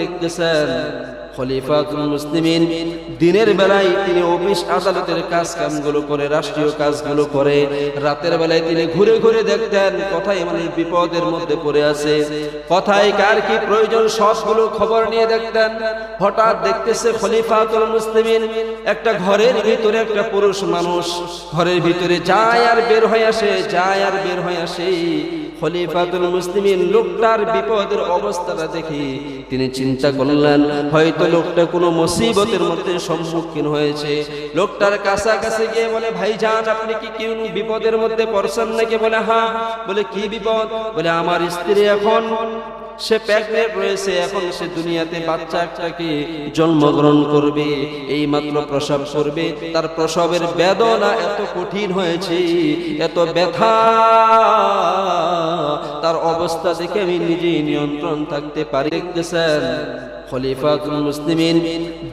দেখতেছেন খলিফাতুল মুসলিমিন দিনের বেলায় তিনি অফিস আদালতের কাজ কামগুলো করে, রাষ্ট্রীয় কাজগুলো করে, রাতের বেলায় তিনি ঘুরে ঘুরে দেখতেন কোথায় মানে বিপদের মধ্যে পড়ে আছে, কোথায় কার কি প্রয়োজন সবগুলো খবর নিয়ে দেখতেন। হঠাৎ দেখতেছে খলিফাতুল মুসলিমিন একটা ঘরের ভিতরে একটা পুরুষ মানুষ ঘরের ভিতরে যায় আর বের হয়ে আসে, যায় আর বের হয়ে আসে। খলিফাতুল মুসলিমিন লোকটার বিপদের অবস্থাটা দেখি তিনি চিন্তা করলেন হয়তো লোকটা কোনো মুসিবতের মধ্যে সম্মুখীন হয়েছে। লোকটার কাছাকাছি গিয়ে বলে, ভাইজান আপনি কি কেউ বিপদের মধ্যে পড়ছেন নাকি? বলে হ্যাঁ। বলে কি বিপদ? বলে আমার স্ত্রী এখন সে প্রেগনেন্ট রয়েছে, এখন সে দুনিয়াতে বাচ্চা একটাকে জন্মগ্রহণ করবে, এই মাত্র প্রসব করবে, তার প্রসবের বেদনা এত কঠিন হয়েছে, এত ব্যথা, তার অবস্থা দেখে আমি নিজেই নিয়ন্ত্রণ থাকতে পারি। দেখতেছেন খলিফাতুল মুসলিমিন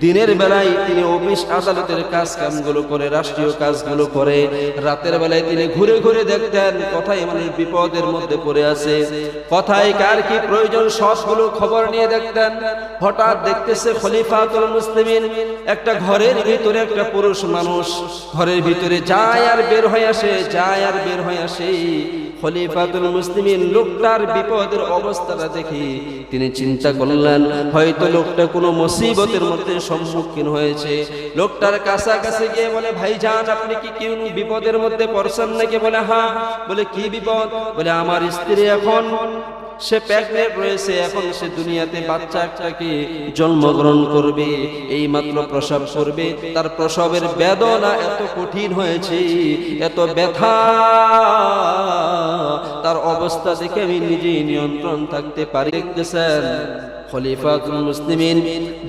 দিনের বেলায় তিনি অফিস আদালতের কাজ কামগুলো করে, রাষ্ট্রীয় কাজগুলো করে, রাতের বেলায় তিনি ঘুরে ঘুরে দেখতেন কোথায় মানে বিপদের মধ্যে পড়ে আছে, কোথায় কার কি প্রয়োজন সবগুলো খবর নিয়ে দেখতেন। হঠাৎ দেখতেছে খলিফাতুল মুসলিমিন একটা ঘরের ভিতরে একটা পুরুষ মানুষ ঘরের ভিতরে যায় আর বের হয়ে আসে, যায় আর বের হয়ে আসে। খলিফাতুল মুসলিমিন লোকটার বিপদের অবস্থাটা দেখি তিনি চিন্তা করলেন হয়তো লোকটা কোনো মুসিবতের মধ্যে সম্মুখীন হয়েছে। লোকটার কাছাকাছি গিয়ে বলে, ভাইজান আপনি কি কেউ বিপদের মধ্যে পড়ছেন নাকি? বলে হ্যাঁ। বলে কি বিপদ? বলে আমার স্ত্রী এখন সে প্রেগনেন্ট রয়েছে, এখন সে দুনিয়াতে বাচ্চা একটাকে জন্মগ্রহণ করবে, এই মাত্র প্রসব করবে, তার প্রসবের বেদনা এত কঠিন হয়েছে, এত ব্যথা, তার অবস্থা দেখে আমি নিজেই নিয়ন্ত্রণ থাকতে পারি। দেখতেছেন খলিফাতুল মুসলিমিন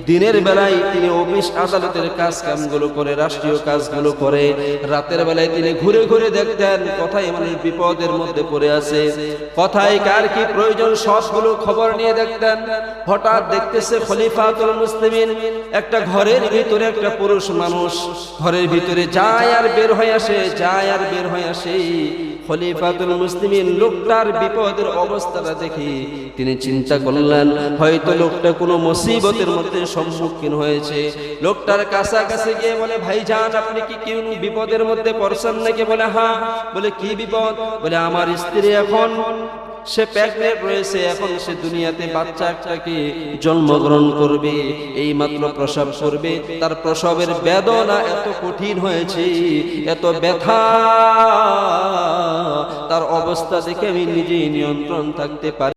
দিনের বেলায় তিনি অফিস আদালতের কাজ কামগুলো করে, রাষ্ট্রীয় কাজগুলো করে, রাতের বেলায় তিনি ঘুরে ঘুরে দেখতেন কোথায় মানে বিপদের মধ্যে পড়ে আছে, কোথায় কার কি প্রয়োজন সবগুলো খবর নিয়ে দেখতেন। হঠাৎ দেখতেছে খলিফাতুল মুসলিমিন একটা ঘরের ভিতরে একটা পুরুষ মানুষ ঘরের ভিতরে যায় আর বের হয়ে আসে, যায় আর বের হয়ে আসে। খলিফাতুল মুসলিমিন লোকটার বিপদের অবস্থাটা দেখি তিনি চিন্তা করলেন হয়তো লোকটা কোনো মুসিবতের মধ্যে সম্মুখীন হয়েছে। লোকটার কাছাকাছি গিয়ে বলে, ভাইজান আপনি কি কেউ বিপদের মধ্যে পড়ছেন নাকি? বলে হ্যাঁ। বলে কি বিপদ? বলে আমার স্ত্রী এখন সে প্রেগনেন্ট রয়েছে, এখন সে দুনিয়াতে বাচ্চা একটাকে জন্মগ্রহণ করবে, এই মাত্র প্রসব করবে, তার প্রসবের বেদনা এত কঠিন হয়েছে, এত ব্যথা, তার অবস্থা দেখে আমি নিজেই নিয়ন্ত্রণ থাকতে পারি।